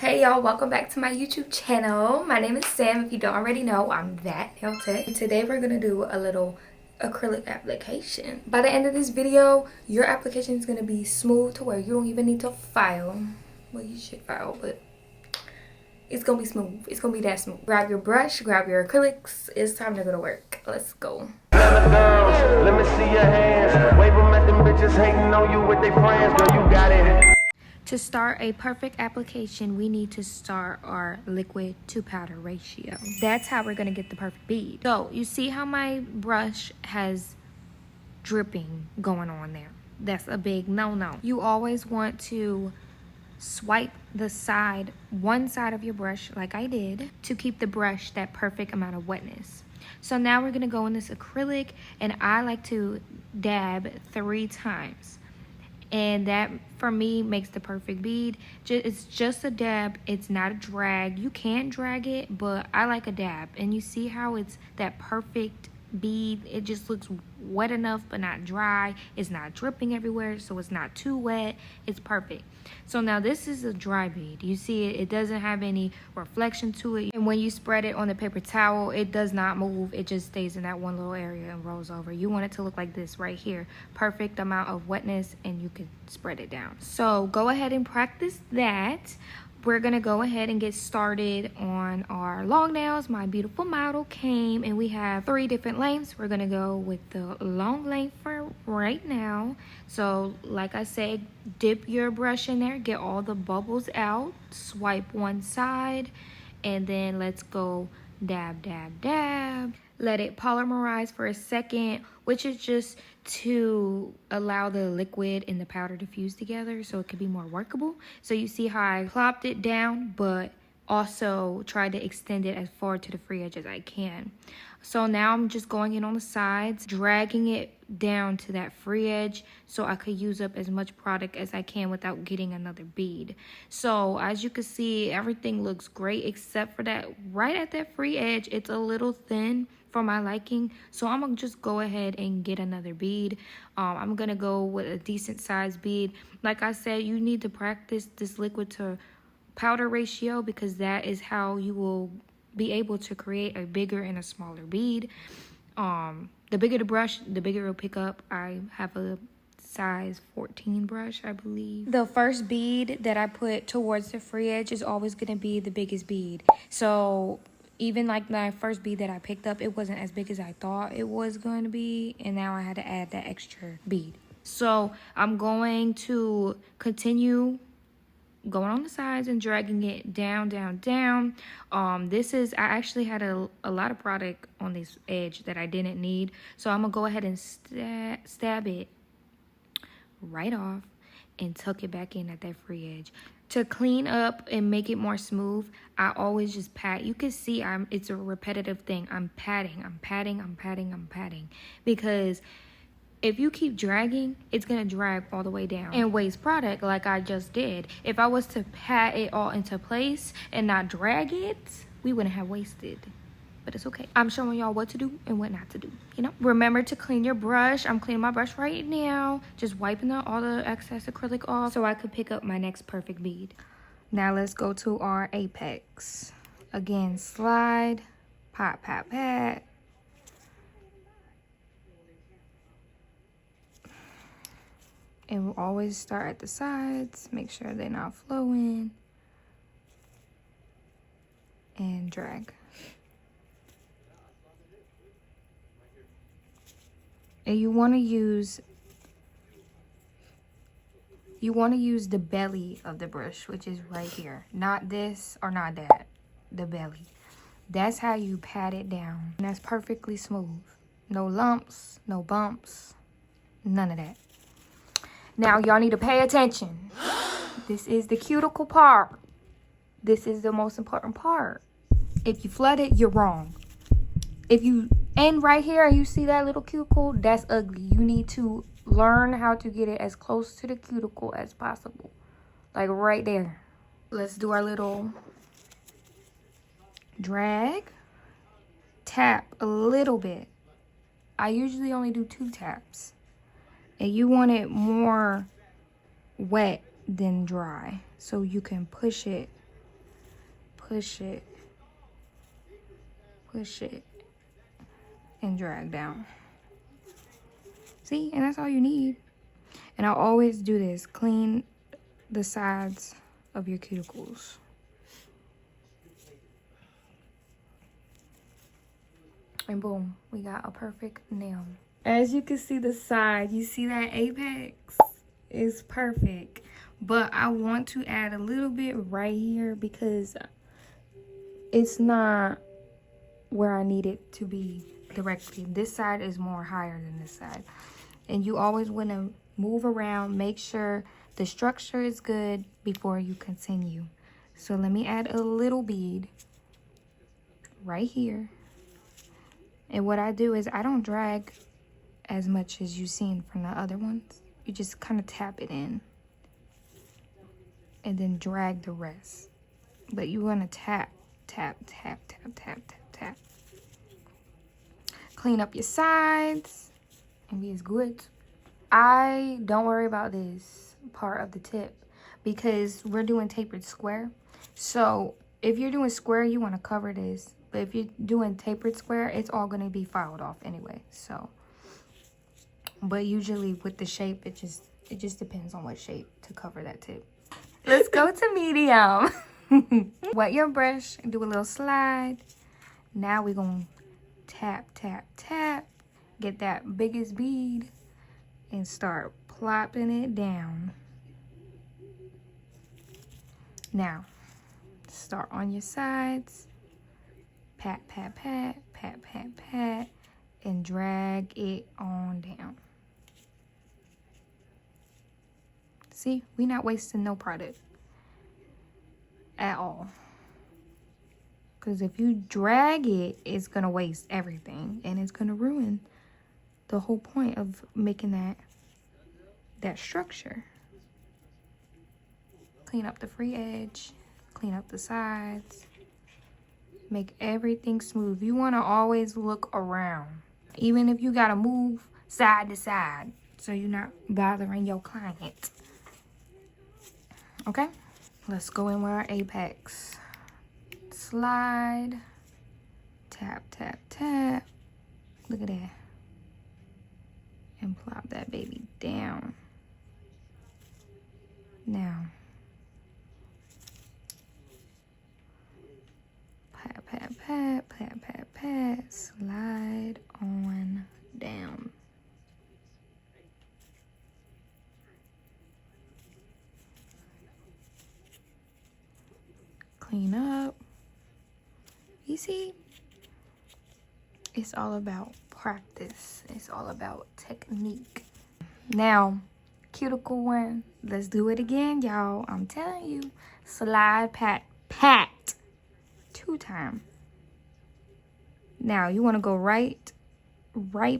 Hey y'all, welcome back to my YouTube channel. My name is Sam. If you don't already know, I'm that nail tech. Today we're gonna do a little acrylic application. By the end of this video, your application is gonna be smooth to where you don't even need to file. Well, you should file, but it's gonna be smooth. It's gonna be that smooth. Grab your brush, grab your acrylics. It's time to go to work. Let's go. Let me see your hands. Wave them at them bitches hating on you with their friends. Girl, you got it. To start a perfect application, we need to start our liquid to powder ratio. That's how we're gonna get the perfect bead. So you see how my brush has dripping going on there? That's a big no-no. You always want to swipe the side, one side of your brush like I did, to keep the brush that perfect amount of wetness. So now we're gonna go in this acrylic, and I like to dab 3 times. And that for me makes the perfect bead. It's just a dab, it's not a drag. You can drag it, but I like a dab. And you see how it's that perfect bead. It just looks wet enough but not dry. It's not dripping everywhere, so it's not too wet. It's perfect. So now this is a dry bead. You see it doesn't have any reflection to it, and when you spread it on the paper towel, it does not move. It just stays in that one little area and rolls over. You want it to look like this right here. Perfect amount of wetness, and you can spread it down. So go ahead and practice that. We're gonna go ahead and get started on our long nails. My beautiful model came, and we have 3 different lengths. We're gonna go with the long length for right now. So like I said, dip your brush in there, get all the bubbles out, swipe one side, and then let's go dab, dab, dab. Let it polymerize for a second, which is just to allow the liquid and the powder to fuse together so it could be more workable. So you see how I plopped it down, but also tried to extend it as far to the free edge as I can. So now I'm just going in on the sides, dragging it down to that free edge so I could use up as much product as I can without getting another bead. So as you can see, everything looks great except for that right at that free edge. It's a little thin for my liking, so I'm gonna just go ahead and get another bead. I'm gonna go with a decent sized bead. Like I said, you need to practice this liquid to powder ratio because that is how you will be able to create a bigger and a smaller bead. The bigger the brush, the bigger it'll pick up. I have a size 14 brush, I believe. The first bead that I put towards the free edge is always gonna be the biggest bead. So even like my first bead that I picked up, it wasn't as big as I thought it was going to be, and now I had to add that extra bead. So I'm going to continue going on the sides and dragging it down, down, down. I actually had a lot of product on this edge that I didn't need, so I'm gonna go ahead and stab it right off and tuck it back in at that free edge. To clean up and make it more smooth, I always just pat. You can see it's a repetitive thing. I'm patting, because if you keep dragging, it's gonna drag all the way down and waste product like I just did. If I was to pat it all into place and not drag it, we wouldn't have wasted. But it's okay. I'm showing y'all what to do and what not to do, you know? Remember to clean your brush. I'm cleaning my brush right now. Just wiping all the excess acrylic off so I could pick up my next perfect bead. Now let's go to our apex. Again, slide, pat, pat, pat. And we'll always start at the sides. Make sure they're not flowing. And drag. And you want to use the belly of the brush, which is right here. Not this or not that. The belly. That's how you pat it down. And that's perfectly smooth. No lumps, no bumps, none of that. Now y'all need to pay attention. This is the cuticle part. This is the most important part. If you flood it, you're wrong. If you end right here and you see that little cuticle, that's ugly. You need to learn how to get it as close to the cuticle as possible. Like right there. Let's do our little drag. Tap a little bit. I usually only do 2 taps. And you want it more wet than dry, so you can push it push it, and drag down. See, and that's all you need. And I always do this, clean the sides of your cuticles. And boom, we got a perfect nail. As you can see the side, you see that apex is perfect. But I want to add a little bit right here because it's not where I need it to be directly. This side is more higher than this side. And you always want to move around, make sure the structure is good before you continue. So let me add a little bead right here. And what I do is I don't drag as much as you've seen from the other ones. You just kind of tap it in and then drag the rest. But you want to tap, tap, tap, tap, tap, tap, tap. Clean up your sides and be as good. I don't worry about this part of the tip because we're doing tapered square. So if you're doing square, you want to cover this. But if you're doing tapered square, it's all going to be filed off anyway. So, but usually with the shape, it just depends on what shape to cover that tip. Let's go to medium. Wet your brush and do a little slide. Now we're going to tap, tap, tap. Get that biggest bead and start plopping it down. Now, start on your sides. Pat, pat, pat, pat, pat, pat, and drag it on down. See, we're not wasting no product at all. Because if you drag it, it's going to waste everything. And it's going to ruin the whole point of making that structure. Clean up the free edge. Clean up the sides. Make everything smooth. You want to always look around. Even if you got to move side to side. So you're not bothering your client. Okay? Let's go in with our apex. Slide. Tap, tap, tap. Look at that. And plop that baby down. Now. Pat, pat, pat, pat, pat, pat. Slide on down. Clean up. You see? It's all about practice. It's all about technique. Now, cuticle one. Let's do it again, y'all. I'm telling you. Slide, pat, pat. 2 times. Now, you want to go right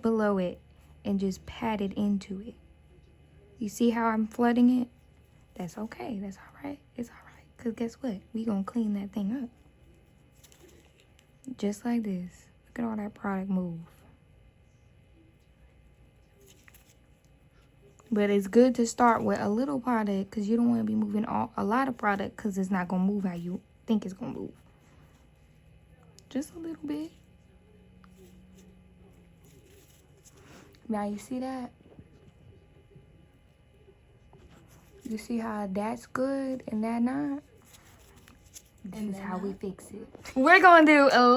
below it and just pat it into it. You see how I'm flooding it? That's okay. That's all right. It's all right. Because guess what? We going to clean that thing up. Just like this. Look at all that product move. But it's good to start with a little product because you don't want to be moving a lot of product because it's not going to move how you think it's going to move. Just a little bit. Now you see that? You see how that's good and that not? This is how we fix it. We're going to do a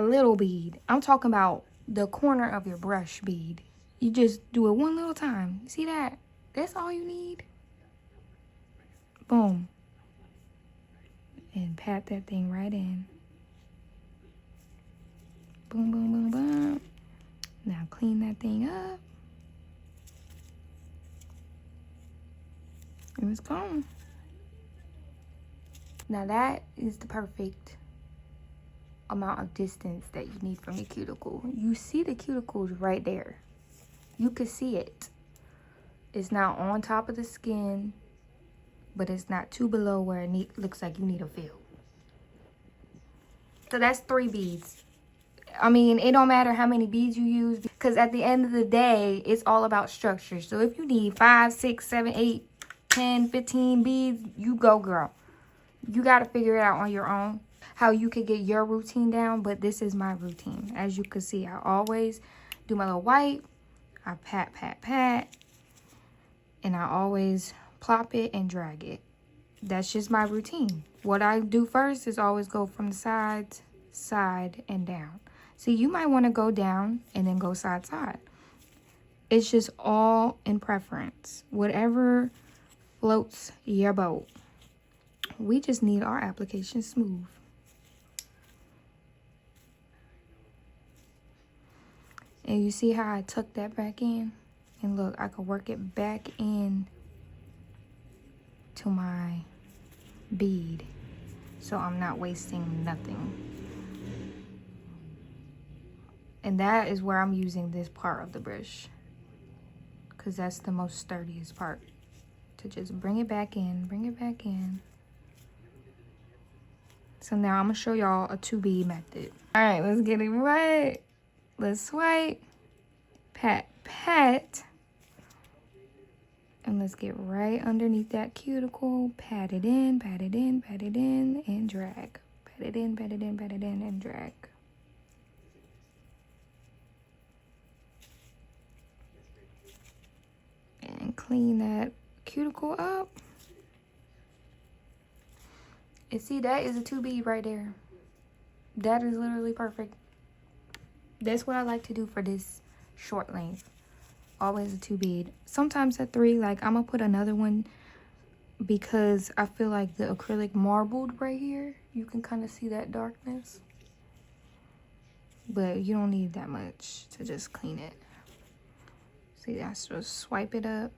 little bead. I'm talking about the corner of your brush bead. You just do it one little time. You see that? That's all you need. Boom. And pat that thing right in. Boom, boom, boom, boom. Now clean that thing up. And it's gone. Now that is the perfect amount of distance that you need from your cuticle. You see the cuticles right there. You can see it. It's not on top of the skin, but it's not too below where it looks like you need a fill. So that's 3 beads. I mean, it don't matter how many beads you use because at the end of the day, it's all about structure. So if you need 5, 6, 7, 8, 10, 15 beads, you go, girl. You got to figure it out on your own, how you could get your routine down, but this is my routine. As you can see, I always do my little wipe. I pat, pat, pat. And I always plop it and drag it. That's just my routine. What I do first is always go from the sides, side, and down. See, you might want to go down and then go side, side. It's just all in preference. Whatever floats your boat. We just need our application smooth. And you see how I tuck that back in? And look, I can work it back in to my bead. So I'm not wasting nothing. And that is where I'm using this part of the brush, because that's the most sturdiest part. To just bring it back in, bring it back in. So now I'm gonna show y'all a 2B method. All right, let's get it right. Let's swipe, pat, pat. And let's get right underneath that cuticle. Pat it in, pat it in, pat it in, and drag. Pat it in, pat it in, pat it in, and drag. And clean that cuticle up. And see, that is a 2B right there. That is literally perfect. That's what I like to do for this short length. Always a 2B. Sometimes a 3. Like, I'm gonna put another one because I feel like the acrylic marbled right here. You can kind of see that darkness. But you don't need that much to just clean it. See, that's just swipe it up,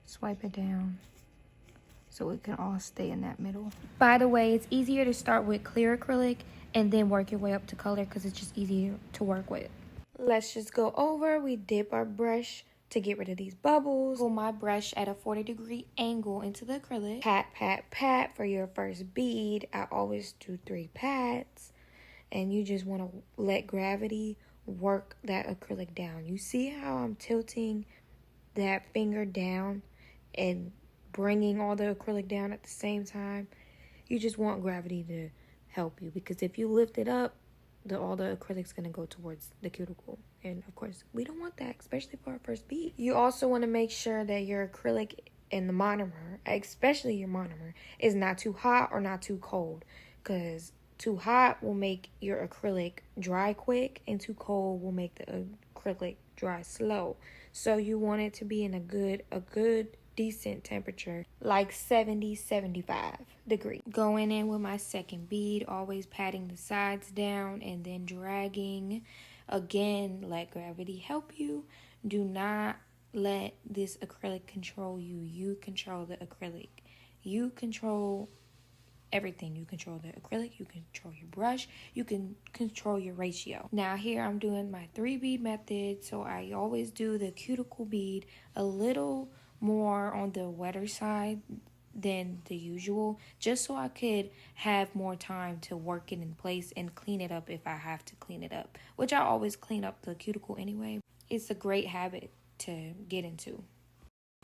swipe it down, so it can all stay in that middle. By the way, it's easier to start with clear acrylic and then work your way up to color because it's just easier to work with. Let's just go over. We dip our brush to get rid of these bubbles. Pull my brush at a 40-degree angle into the acrylic. Pat, pat, pat for your first bead. I always do 3 pats. And you just want to let gravity work that acrylic down. You see how I'm tilting that finger down and bringing all the acrylic down at the same time? You just want gravity to help you, because if you lift it up, all the acrylic's going to go towards the cuticle, and of course we don't want that, especially for our first bead. You also want to make sure that your acrylic and the monomer, especially your monomer, is not too hot or not too cold, because too hot will make your acrylic dry quick, and too cold will make the acrylic dry slow. So you want it to be in a good decent temperature, like 70-75 degrees. Going in with my second bead, always patting the sides down and then dragging. Again, let gravity help you. Do not let this acrylic control you. You control the acrylic. You control everything. You control the acrylic, you control your brush, you can control your ratio. Now here I'm doing my 3 bead method, so I always do the cuticle bead a little more on the wetter side than the usual, just so I could have more time to work it in place and clean it up if I have to clean it up, which I always clean up the cuticle anyway. It's a great habit to get into.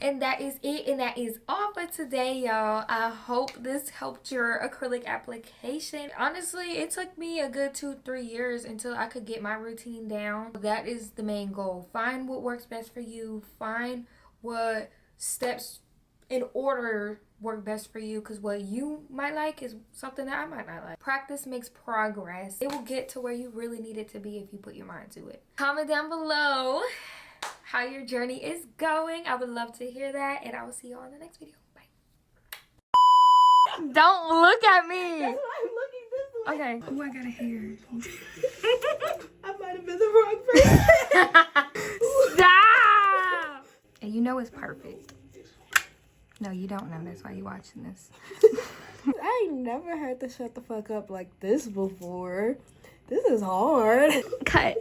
And that is it, and that is all for today, y'all. I hope this helped your acrylic application. Honestly, it took me a good 2-3 years until I could get my routine down. That is the main goal. Find what works best for you. Find what steps in order work best for you, because what you might like is something that I might not like. Practice makes progress. It will get to where you really need it to be if you put your mind to it. Comment down below how your journey is going. I would love to hear that, and I will see you all in the next video. Bye. Don't look at me. That's why I'm looking this way. Okay. Oh, I got a hair. I might have been the wrong person. Stop. And you know it's perfect. No, you don't know. That's why you're watching this. I ain't never heard the shut the fuck up like this before. This is hard. Cut.